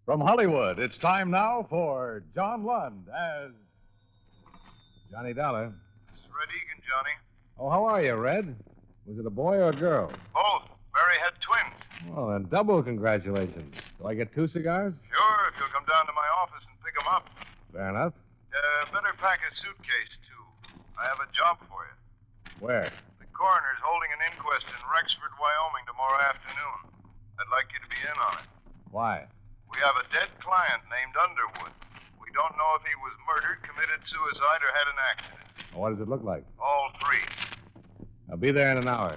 From Hollywood, it's time now for John Lund as Johnny Dollar. It's Red Egan, Johnny. Oh, how are you, Red? Was it a boy or a girl? Both. Mary had twins. Well, then double congratulations. Do I get 2 cigars? Sure, if you'll come down to my office and pick them up. Fair enough. Better pack a suitcase, too. I have a job for you. Where? The coroner's holding an inquest in Rexford, Wyoming tomorrow afternoon. I'd like you to be in on it. Why? We have a dead client named Underwood. We don't know if he was murdered, committed suicide, or had an accident. What does it look like? All three. I'll be there in an hour.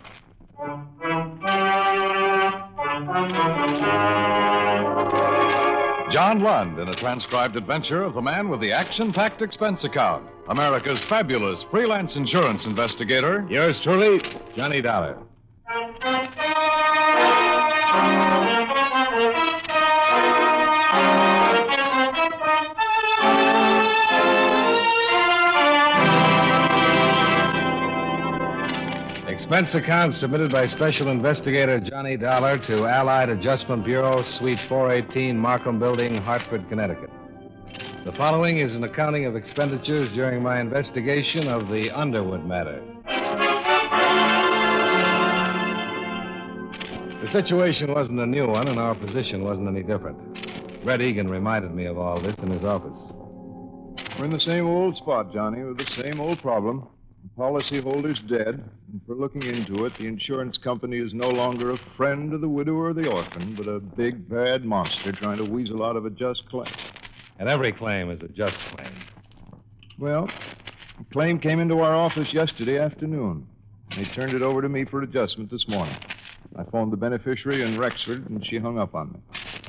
John Lund in a transcribed adventure of the man with the action-packed expense account, America's fabulous freelance insurance investigator. Yours truly, Johnny Dollar. Expense account submitted by Special Investigator Johnny Dollar to Allied Adjustment Bureau, Suite 418, Markham Building, Hartford, Connecticut. The following is an accounting of expenditures during my investigation of the Underwood matter. The situation wasn't a new one, and our position wasn't any different. Red Egan reminded me of all this in his office. We're in the same old spot, Johnny, with the same old problem. The policyholder's dead, and for looking into it, the insurance company is no longer a friend of the widow or the orphan, but a big, bad monster trying to weasel out of a just claim. And every claim is a just claim. Well, the claim came into our office yesterday afternoon. They turned it over to me for adjustment this morning. I phoned the beneficiary in Rexford, and she hung up on me.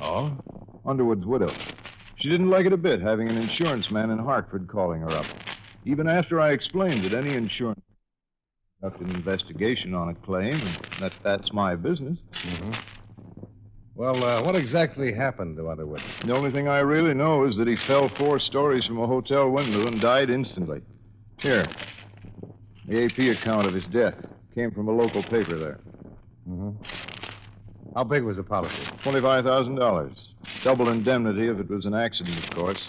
Oh? Underwood's widow. She didn't like it a bit, having an insurance man in Hartford calling her up. Even after I explained that any insurance conduct an investigation on a claim, and that's my business. Mm-hmm. Well, what exactly happened to Underwood? The only thing I really know is that he fell 4 stories from a hotel window and died instantly. Here, the AP account of his death came from a local paper there. Mm-hmm. How big was the policy? $25,000. Double indemnity if it was an accident, of course.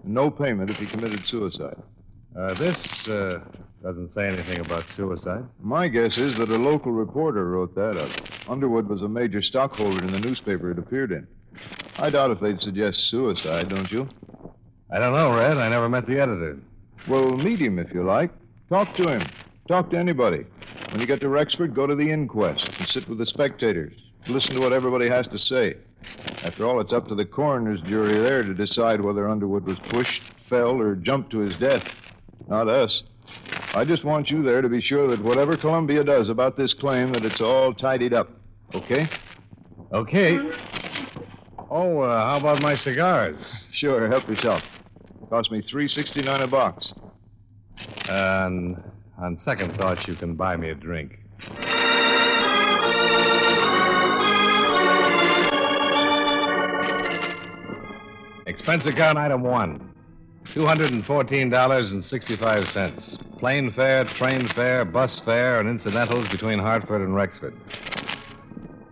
And no payment if he committed suicide. This doesn't say anything about suicide. My guess is that a local reporter wrote that up. Underwood was a major stockholder in the newspaper it appeared in. I doubt if they'd suggest suicide, don't you? I don't know, Red. I never met the editor. Well, meet him if you like. Talk to him. Talk to anybody. When you get to Rexford, go to the inquest and sit with the spectators. Listen to what everybody has to say. After all, it's up to the coroner's jury there to decide whether Underwood was pushed, fell, or jumped to his death. Not us. I just want you there to be sure that whatever Columbia does about this claim, that it's all tidied up. Okay? Okay. Oh, how about my cigars? Sure, help yourself. Cost me $3.69 a box. On second thought, you can buy me a drink. Expense account item 1. $214.65. Plane fare, train fare, bus fare, and incidentals between Hartford and Rexford.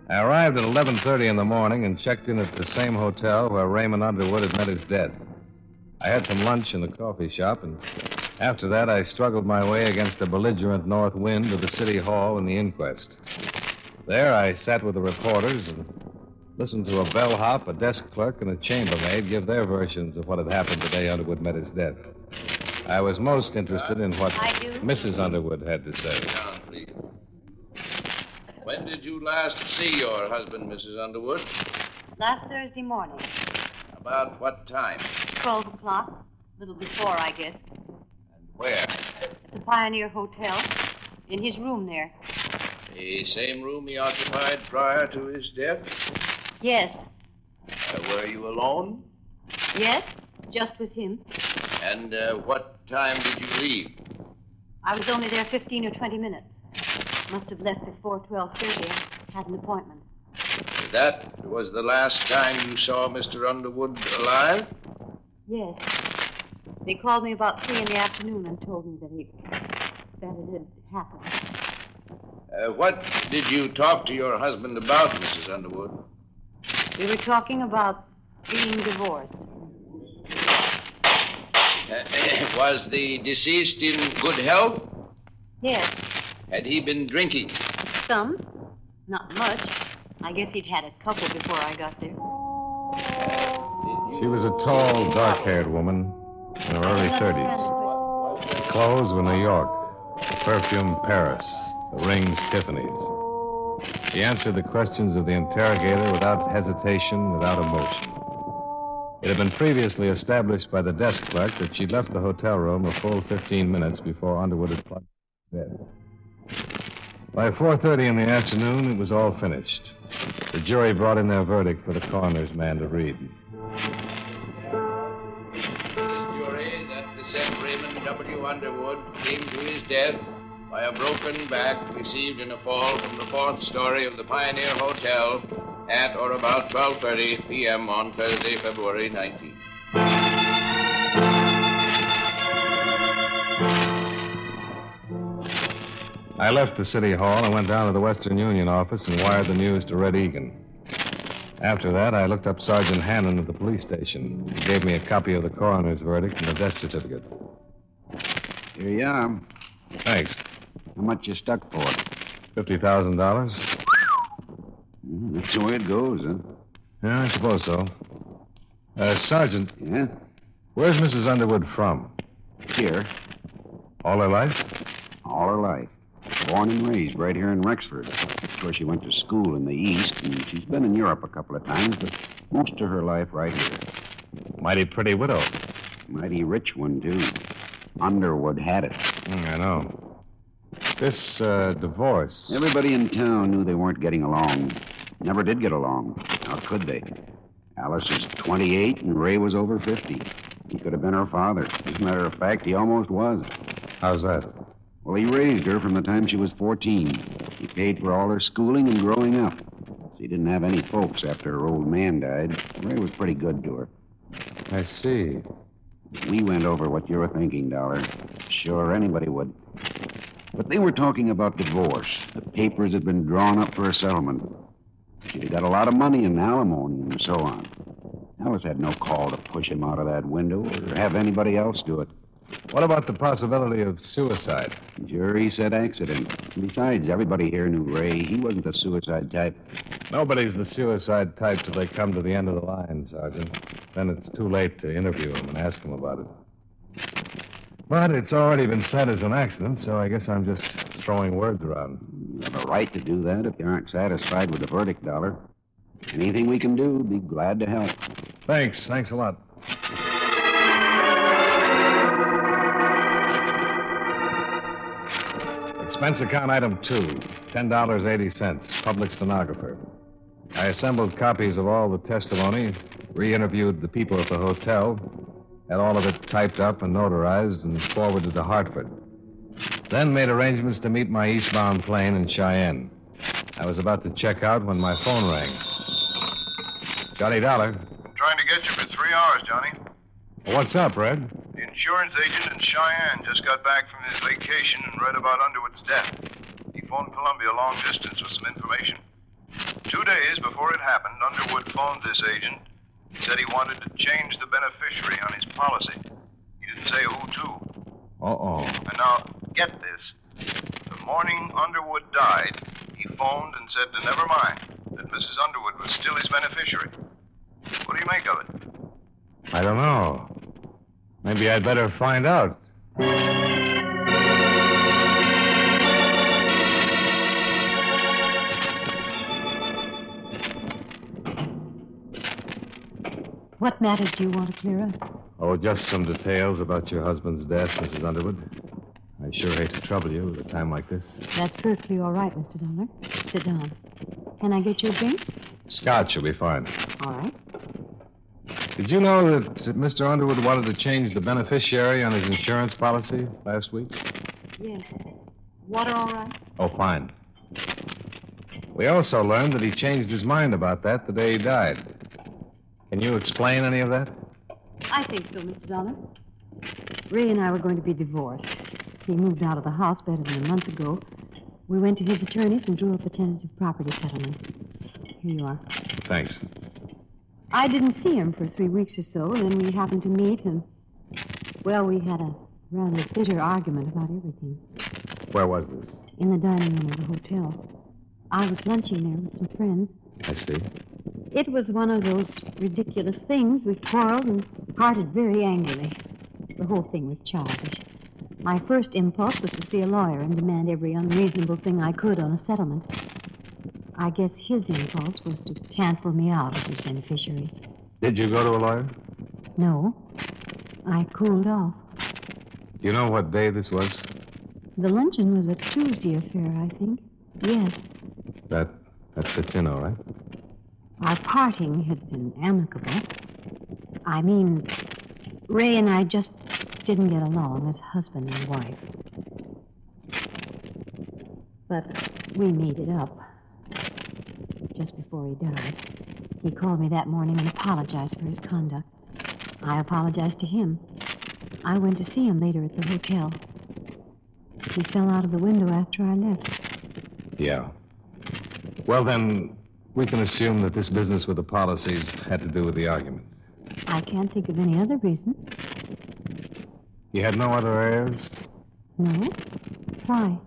I arrived at 11:30 in the morning and checked in at the same hotel where Raymond Underwood had met his death. I had some lunch in the coffee shop, and after that I struggled my way against a belligerent north wind to the city hall and the inquest. There I sat with the reporters and listened to a bellhop, a desk clerk, and a chambermaid give their versions of what had happened the day Underwood met his death. I was most interested in what Mrs. Underwood had to say. Down, please. When did you last see your husband, Mrs. Underwood? Last Thursday morning. About what time? 12 o'clock. A little before, I guess. And where? The Pioneer Hotel. In his room there. The same room he occupied prior to his death? Yes. Were you alone? Yes, just with him. And what time did you leave? I was only there 15 or 20 minutes. Must have left before 12:30. I had an appointment. That was the last time you saw Mr. Underwood alive? Yes. They called me about 3 in the afternoon and told me that it had happened. What did you talk to your husband about, Mrs. Underwood? We were talking about being divorced. Was the deceased in good health? Yes, Had he been drinking? some. Not much. I guess he'd had a couple before I got there. She was a tall, dark-haired woman in her early 30s. Her clothes were New York, the perfume Paris, the rings Tiffany's. She answered the questions of the interrogator without hesitation, without emotion. It had been previously established by the desk clerk that she'd left the hotel room a full 15 minutes before Underwood had plunged into bed. By 4:30 in the afternoon, it was all finished. The jury brought in their verdict for the coroner's man to read. This jury that the said Raymond W. Underwood came to his death by a broken back received in a fall from the fourth story of the Pioneer Hotel at or about 12:30 p.m. on Thursday, February 19th. I left the city hall and went down to the Western Union office and wired the news to Red Egan. After that, I looked up Sergeant Hannon at the police station. He gave me a copy of the coroner's verdict and the death certificate. Here you are. Thanks. How much you stuck for? $50,000? That's the way it goes, huh? Yeah, I suppose so. Sergeant, Yeah? where's Mrs. Underwood from? Here. All her life? All her life. Born and raised right here in Rexford. Of course, she went to school in the East, and she's been in Europe a couple of times, but most of her life right here. Mighty pretty widow. Mighty rich one, too. Underwood had it. I know. This, divorce. Everybody in town knew they weren't getting along. Never did get along. How could they? Alice was 28 and Ray was over 50. He could have been her father. As a matter of fact, he almost was. How's that? Well, he raised her from the time she was 14. He paid for all her schooling and growing up. She didn't have any folks after her old man died. Ray was pretty good to her. I see. We went over what you were thinking, Dollar. Sure, anybody would. But they were talking about divorce. The papers had been drawn up for a settlement. She'd have got a lot of money in alimony and so on. Alice had no call to push him out of that window or have anybody else do it. What about the possibility of suicide? The jury said accident. Besides, everybody here knew Ray. He wasn't the suicide type. Nobody's the suicide type till they come to the end of the line, Sergeant. Then it's too late to interview him and ask him about it. But it's already been said as an accident, so I guess I'm just throwing words around. You have a right to do that if you aren't satisfied with the verdict, Dollar. Anything we can do, be glad to help. Thanks. Thanks a lot. Expense account item 2, $10.80, public stenographer. I assembled copies of all the testimony, re-interviewed the people at the hotel, had all of it typed up and notarized and forwarded to Hartford. Then made arrangements to meet my eastbound plane in Cheyenne. I was about to check out when my phone rang. Johnny Dollar. Trying to get you for 3 hours, Johnny. What's up, Red? The insurance agent in Cheyenne just got back from his vacation and read about Underwood's death. He phoned Columbia long distance with some information. 2 days before it happened, Underwood phoned this agent. He said he wanted to change the beneficiary on his policy. He didn't say who to. Uh-oh. And now, get this. The morning Underwood died, he phoned and said to never mind, that Mrs. Underwood was still his beneficiary. What do you make of it? I don't know. Maybe I'd better find out. What matters do you want to clear up? Oh, just some details about your husband's death, Mrs. Underwood. I sure hate to trouble you at a time like this. That's perfectly all right, Mr. Dollar. Sit down. Can I get you a drink? Scotch will be fine. All right. Did you know that Mr. Underwood wanted to change the beneficiary on his insurance policy last week? Yes. Water all right? Oh, fine. We also learned that he changed his mind about that the day he died. Can you explain any of that? I think so, Mr. Dollar. Ray and I were going to be divorced. He moved out of the house better than a month ago. We went to his attorneys and drew up a tentative property settlement. Here you are. Thanks. I didn't see him for 3 weeks or so, and then we happened to meet, and, well, we had a rather bitter argument about everything. Where was this? In the dining room of the hotel. I was lunching there with some friends. I see. It was one of those ridiculous things. We quarreled and parted very angrily. The whole thing was childish. My first impulse was to see a lawyer and demand every unreasonable thing I could on a settlement. I guess his impulse was to cancel me out as his beneficiary. Did you go to a lawyer? No. I cooled off. Do you know what day this was? The luncheon was a Tuesday affair, I think. Yes. That fits in all right. Our parting had been amicable. I mean, Ray and I just didn't get along as husband and wife. But we made it up just before he died. He called me that morning and apologized for his conduct. I apologized to him. I went to see him later at the hotel. He fell out of the window after I left. Yeah. Well, then, we can assume that this business with the policies had to do with the argument. I can't think of any other reason. You had no other heirs? No? Why?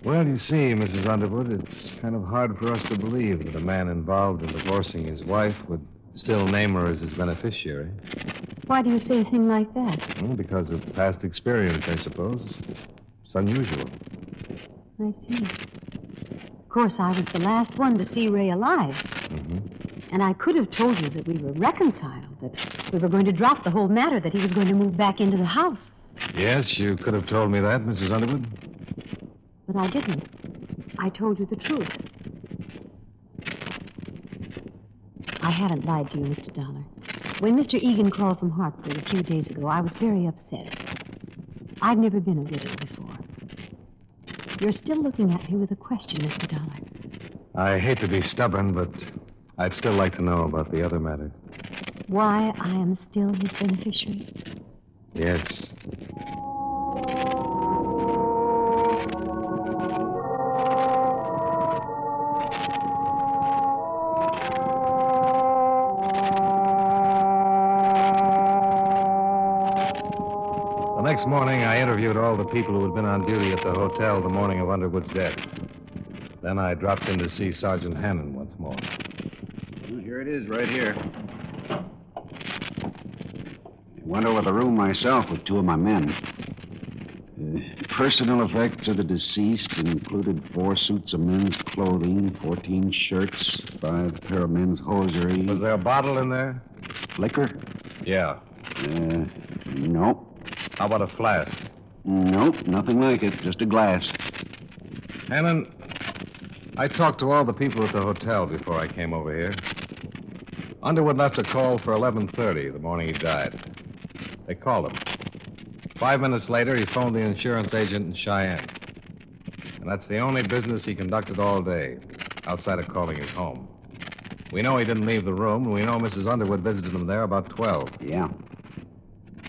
Well, you see, Mrs. Underwood, it's kind of hard for us to believe that a man involved in divorcing his wife would still name her as his beneficiary. Why do you say a thing like that? Well, because of past experience, I suppose. It's unusual. I see. Of course, I was the last one to see Ray alive. Mm-hmm. And I could have told you that we were reconciled, that we were going to drop the whole matter, that he was going to move back into the house. Yes, you could have told me that, Mrs. Underwood. But I didn't. I told you the truth. I haven't lied to you, Mr. Dollar. When Mr. Egan called from Hartford a few days ago, I was very upset. I've never been a widow before. You're still looking at me with a question, Mr. Dollar. I hate to be stubborn, but I'd still like to know about the other matter. Why I am still his beneficiary? Yes. The next morning, I interviewed all the people who had been on duty at the hotel the morning of Underwood's death. Then I dropped in to see Sergeant Hannon once more. Well, here it is, right here. I went over the room myself with 2 of my men. Personal effects of the deceased included 4 suits of men's clothing, 14 shirts, 5 pair of men's hosiery. Was there a bottle in there? Liquor? Yeah. Nope. How about a flask? Nope, nothing like it. Just a glass. Hannon, I talked to all the people at the hotel before I came over here. Underwood left a call for 11:30 the morning he died. They called him. 5 minutes later, he phoned the insurance agent in Cheyenne. And that's the only business he conducted all day, outside of calling his home. We know he didn't leave the room, and we know Mrs. Underwood visited him there about 12. Yeah.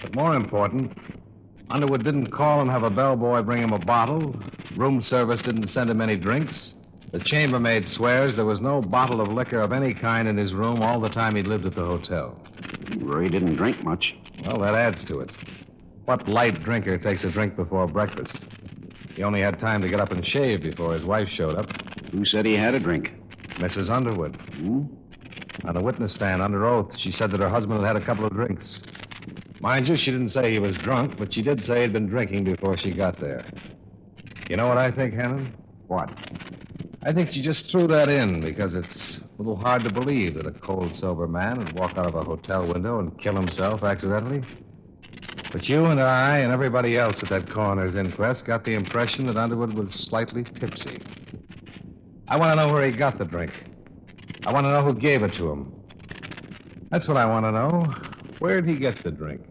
But more important, Underwood didn't call and have a bellboy bring him a bottle. Room service didn't send him any drinks. The chambermaid swears there was no bottle of liquor of any kind in his room all the time he lived at the hotel. Roy didn't drink much. Well, that adds to it. What light drinker takes a drink before breakfast? He only had time to get up and shave before his wife showed up. Who said he had a drink? Mrs. Underwood. Hmm? On the witness stand, under oath, she said that her husband had had a couple of drinks. Mind you, she didn't say he was drunk, but she did say he'd been drinking before she got there. You know what I think, Hannon? What? I think she just threw that in because it's a little hard to believe that a cold, sober man would walk out of a hotel window and kill himself accidentally. But you and I and everybody else at that coroner's inquest got the impression that Underwood was slightly tipsy. I want to know where he got the drink. I want to know who gave it to him. That's what I want to know. Where'd he get the drink?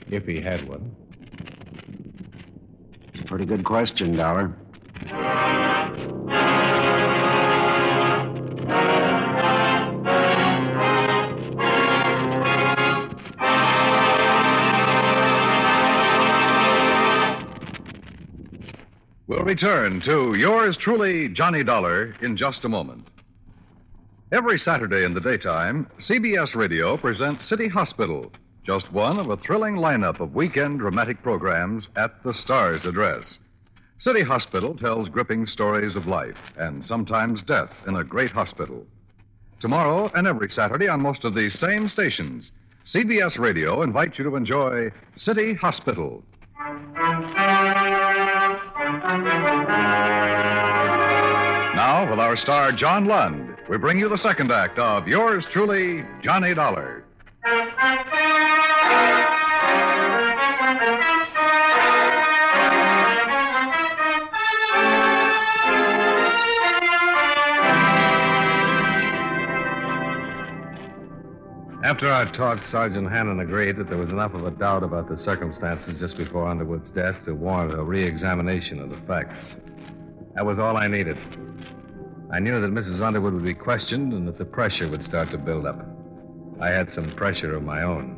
If he had one. It's a pretty good question, Dollar. We'll return to yours truly, Johnny Dollar, in just a moment. Every Saturday in the daytime, CBS Radio presents City Hospital, just one of a thrilling lineup of weekend dramatic programs at the Star's address. City Hospital tells gripping stories of life and sometimes death in a great hospital. Tomorrow and every Saturday on most of these same stations, CBS Radio invites you to enjoy City Hospital. Now, with our star John Lund, we bring you the second act of yours truly, Johnny Dollar. After our talk, Sergeant Hannon agreed that there was enough of a doubt about the circumstances just before Underwood's death to warrant a re-examination of the facts. That was all I needed. I knew that Mrs. Underwood would be questioned and that the pressure would start to build up. I had some pressure of my own.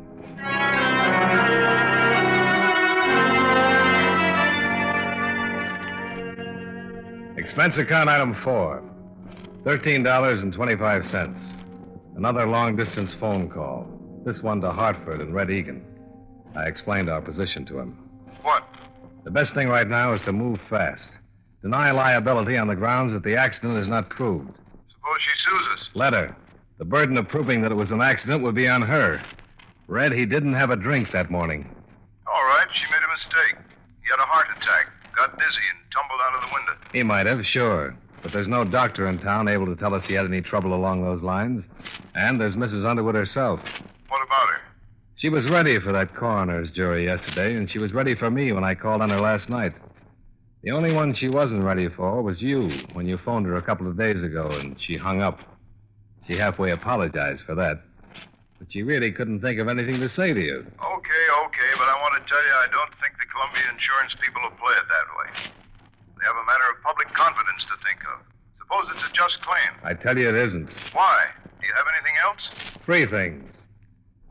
Expense account item 4, $13.25. Another long-distance phone call. This one to Hartford and Red Egan. I explained our position to him. What? The best thing right now is to move fast. Deny liability on the grounds that the accident is not proved. Suppose she sues us. Let her. The burden of proving that it was an accident would be on her. Red, he didn't have a drink that morning. All right, she made a mistake. He had a heart attack, got dizzy, and tumbled out of the window. He might have, sure. But there's no doctor in town able to tell us he had any trouble along those lines. And there's Mrs. Underwood herself. What about her? She was ready for that coroner's jury yesterday, and she was ready for me when I called on her last night. The only one she wasn't ready for was you when you phoned her a couple of days ago, and she hung up. She halfway apologized for that. But she really couldn't think of anything to say to you. Okay, but I want to tell you I don't think the Columbia Insurance people will play it that way. They have a matter of public confidence to think of. Suppose it's a just claim. I tell you it isn't. Why? Do you have anything else? 3 things.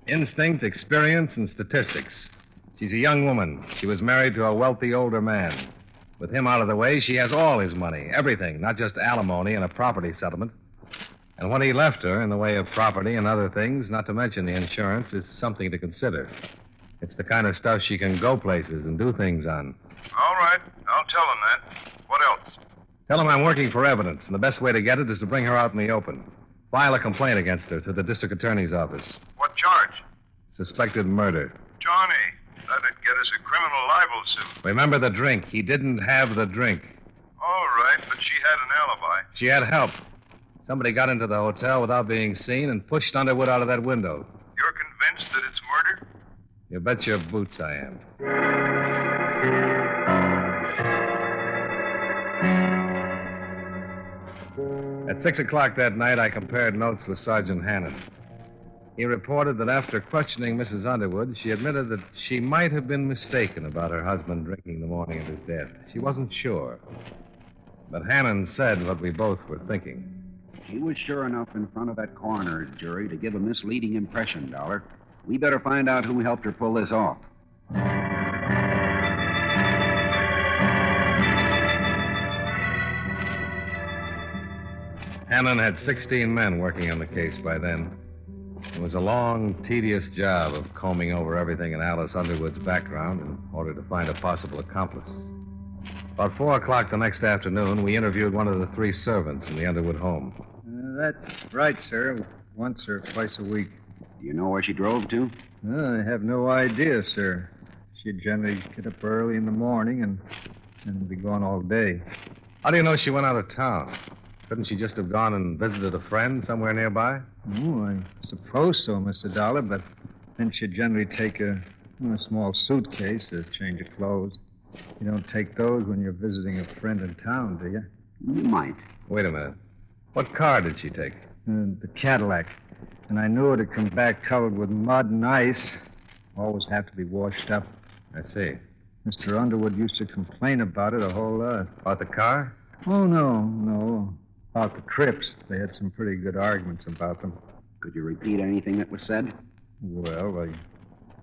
Instinct, experience, and statistics. She's a young woman. She was married to a wealthy older man. With him out of the way, she has all his money, everything, not just alimony and a property settlement. And what he left her in the way of property and other things, not to mention the insurance, is something to consider. It's the kind of stuff she can go places and do things on. All right, I'll tell him that. What else? Tell him I'm working for evidence, and the best way to get it is to bring her out in the open. File a complaint against her to the district attorney's office. What charge? Suspected murder. Johnny, that'd get us a criminal libel suit. Remember the drink. He didn't have the drink. All right, but she had an alibi. She had help. Somebody got into the hotel without being seen and pushed Underwood out of that window. You're convinced that it's murder? You bet your boots I am. At 6 o'clock that night, I compared notes with Sergeant Hannon. He reported that after questioning Mrs. Underwood, she admitted that she might have been mistaken about her husband drinking the morning of his death. She wasn't sure. But Hannon said what we both were thinking. She was sure enough in front of that coroner's jury to give a misleading impression, Dollar. We better find out who helped her pull this off. Hannon had 16 men working on the case by then. It was a long, tedious job of combing over everything in Alice Underwood's background in order to find a possible accomplice. About 4 o'clock the next afternoon, we interviewed one of the 3 servants in the Underwood home. That's right, sir. Once or twice a week. Do you know where she drove to? I have no idea, sir. She'd generally get up early in the morning and be gone all day. How do you know she went out of town? Couldn't she just have gone and visited a friend somewhere nearby? Oh, I suppose so, Mr. Dollar, but then she'd generally take a small suitcase, a change of clothes. You don't take those when you're visiting a friend in town, do you? You might. Wait a minute. What car did she take? The Cadillac. And I knew it'd come back covered with mud and ice. Always have to be washed up. I see. Mr. Underwood used to complain about it a whole lot. About the car? Oh, no. About the trips. They had some pretty good arguments about them. Could you repeat anything that was said? Well,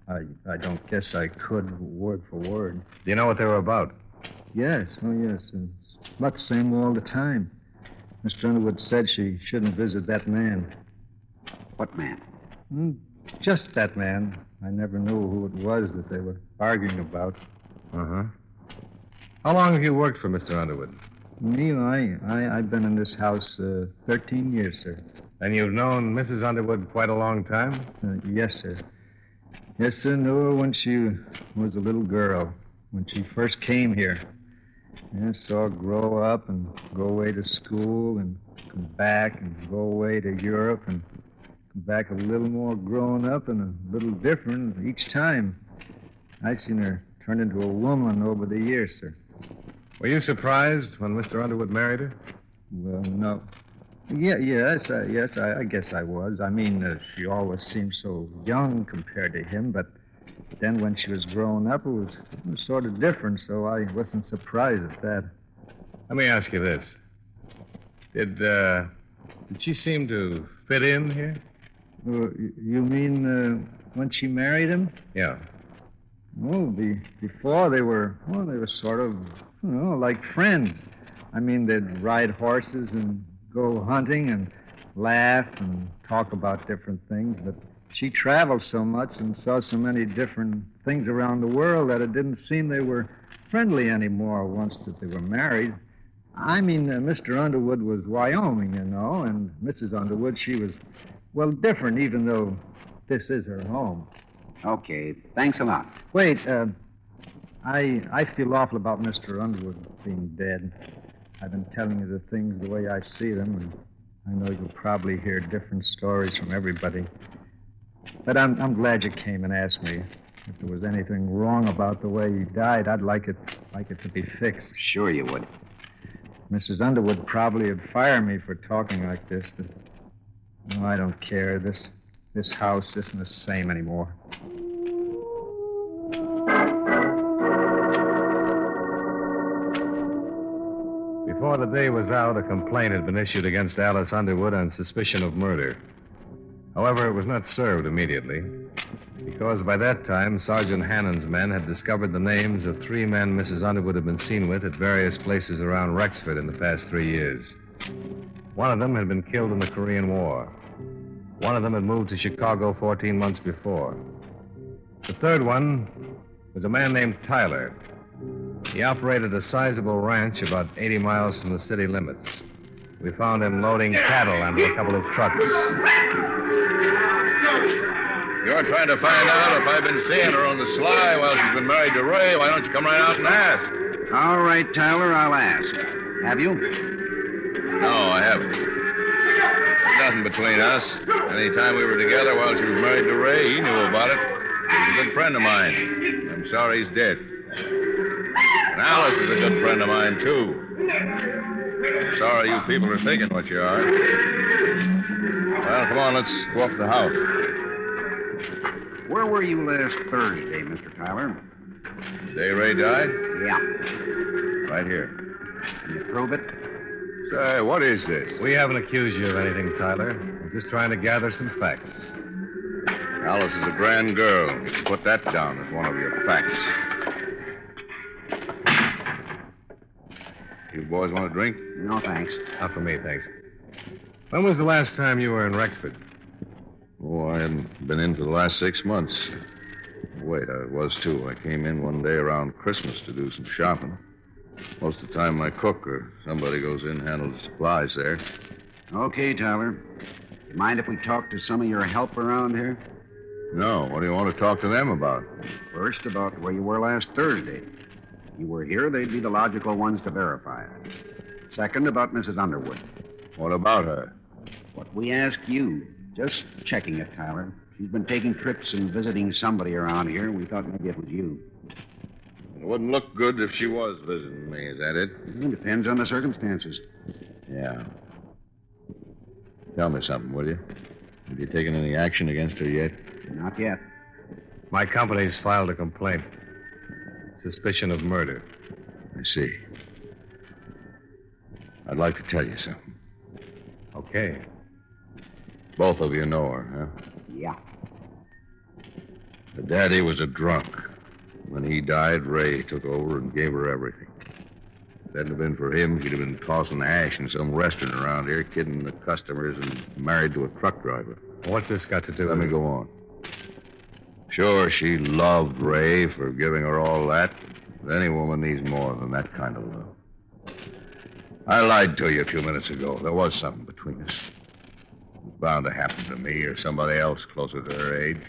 I don't guess I could, word for word. Do you know what they were about? Yes, yes. It's about the same all the time. Mr. Underwood said she shouldn't visit that man. What man? Just that man. I never knew who it was that they were arguing about. Uh-huh. How long have you worked for Mr. Underwood? Me, I've been in this house 13 years, sir. And you've known Mrs. Underwood quite a long time? Yes, sir. Yes, sir. Knew her when she was a little girl, when she first came here. Yes, saw her grow up and go away to school and come back and go away to Europe and come back a little more grown up and a little different each time. I seen her turn into a woman over the years, sir. Were you surprised when Mr. Underwood married her? Well, no. Yes, I guess I was. I mean, she always seemed so young compared to him, but then when she was growing up, it was sort of different, so I wasn't surprised at that. Let me ask you this. Did she seem to fit in here? You mean when she married him? Yeah. Oh, before they were sort of, like friends. I mean, they'd ride horses and go hunting and laugh and talk about different things, but she traveled so much and saw so many different things around the world that it didn't seem they were friendly anymore once that they were married. I mean, Mr. Underwood was Wyoming, and Mrs. Underwood, she was, well, different, even though this is her home. Okay, thanks a lot. Wait, I feel awful about Mr. Underwood being dead. I've been telling you the things the way I see them, and I know you'll probably hear different stories from everybody. But I'm glad you came and asked me. If there was anything wrong about the way he died, I'd like it to be fixed. Sure you would. Mrs. Underwood probably would fire me for talking like this, but no, I don't care. This house isn't the same anymore. Before the day was out, a complaint had been issued against Alice Underwood on suspicion of murder. However, it was not served immediately, because by that time, Sergeant Hannon's men had discovered the names of 3 men Mrs. Underwood had been seen with at various places around Rexford in the past 3 years. One of them had been killed in the Korean War. One of them had moved to Chicago 14 months before. The third one was a man named Tyler. He operated a sizable ranch about 80 miles from the city limits. We found him loading cattle onto a couple of trucks. You're trying to find out if I've been seeing her on the sly while she's been married to Ray. Why don't you come right out and ask? All right, Tyler, I'll ask. Have you? No, I haven't. There's nothing between us. Any time we were together while she was married to Ray, he knew about it. He's a good friend of mine. I'm sorry he's dead. And Alice is a good friend of mine, too. I'm sorry you people are thinking what you are. Well, come on, let's go up to the house. Where were you last Thursday, Mr. Tyler? The day Ray died? Yeah. Right here. Can you prove it? Say, what is this? We haven't accused you of anything, Tyler. We're just trying to gather some facts. Alice is a grand girl. You can put that down as one of your facts. You boys want a drink? No, thanks. Not for me, thanks. When was the last time you were in Rexford? Oh, I hadn't been in for the last 6 months. Wait, I was, too. I came in one day around Christmas to do some shopping. Most of the time, my cook or somebody goes in and handles the supplies there. Okay, Tyler. You mind if we talk to some of your help around here? No, what do you want to talk to them about? First, about where you were last Thursday. You were here, they'd be the logical ones to verify it. Second, about Mrs. Underwood. What about her? What we ask you. Just checking it, Tyler. She's been taking trips and visiting somebody around here. We thought maybe it was you. It wouldn't look good if she was visiting me, is that it? It depends on the circumstances. Yeah. Tell me something, will you? Have you taken any action against her yet? Not yet. My company's filed a complaint. Suspicion of murder. I see. I'd like to tell you something. Okay. Both of you know her, huh? Yeah. Her daddy was a drunk. When he died, Ray took over and gave her everything. If it hadn't have been for him, she'd have been tossing hash in some restaurant around here, kidding the customers and married to a truck driver. What's this got to do Let with me go on. Sure, she loved Ray for giving her all that. But any woman needs more than that kind of love. I lied to you a few minutes ago. There was something between us. It was bound to happen to me or somebody else closer to her age.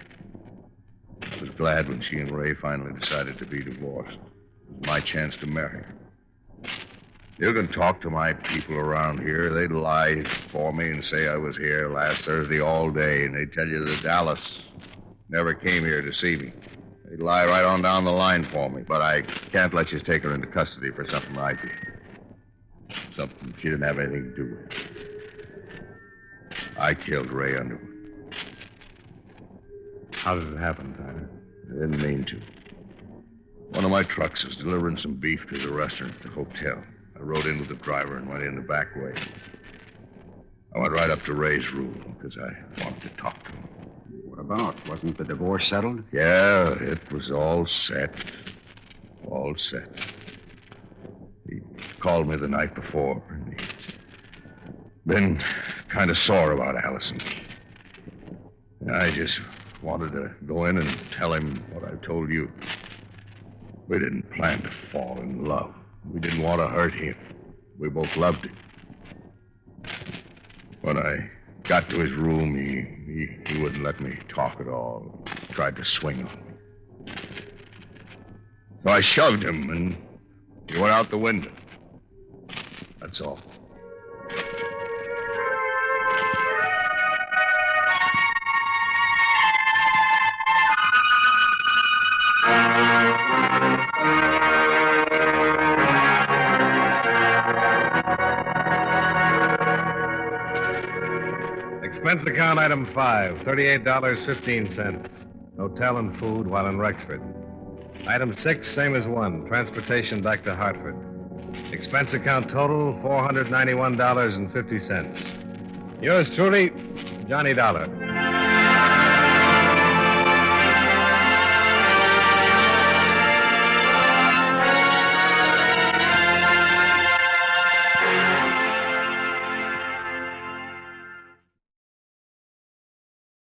I was glad when she and Ray finally decided to be divorced. It was my chance to marry her. You can talk to my people around here. They'd lie for me and say I was here last Thursday all day, and they'd tell you that Alice never came here to see me. They'd lie right on down the line for me, but I can't let you take her into custody for something I did. Something she didn't have anything to do with. I killed Ray Underwood. How did it happen, Tyler? I didn't mean to. One of my trucks was delivering some beef to the restaurant at the hotel. I rode in with the driver and went in the back way. I went right up to Ray's room because I wanted to talk to him. What about? Wasn't the divorce settled? Yeah, it was all set. All set. He called me the night before, and he'd been kind of sore about Allison. I just wanted to go in and tell him what I told you. We didn't plan to fall in love. We didn't want to hurt him. We both loved him. When I got to his room, he wouldn't let me talk at all. He tried to swing on me. So I shoved him, and he went out the window. That's all. Expense account item 5, $38.15. Hotel and food while in Rexford. Item 6, same as 1, transportation back to Hartford. Expense account total, $491.50. Yours truly, Johnny Dollar.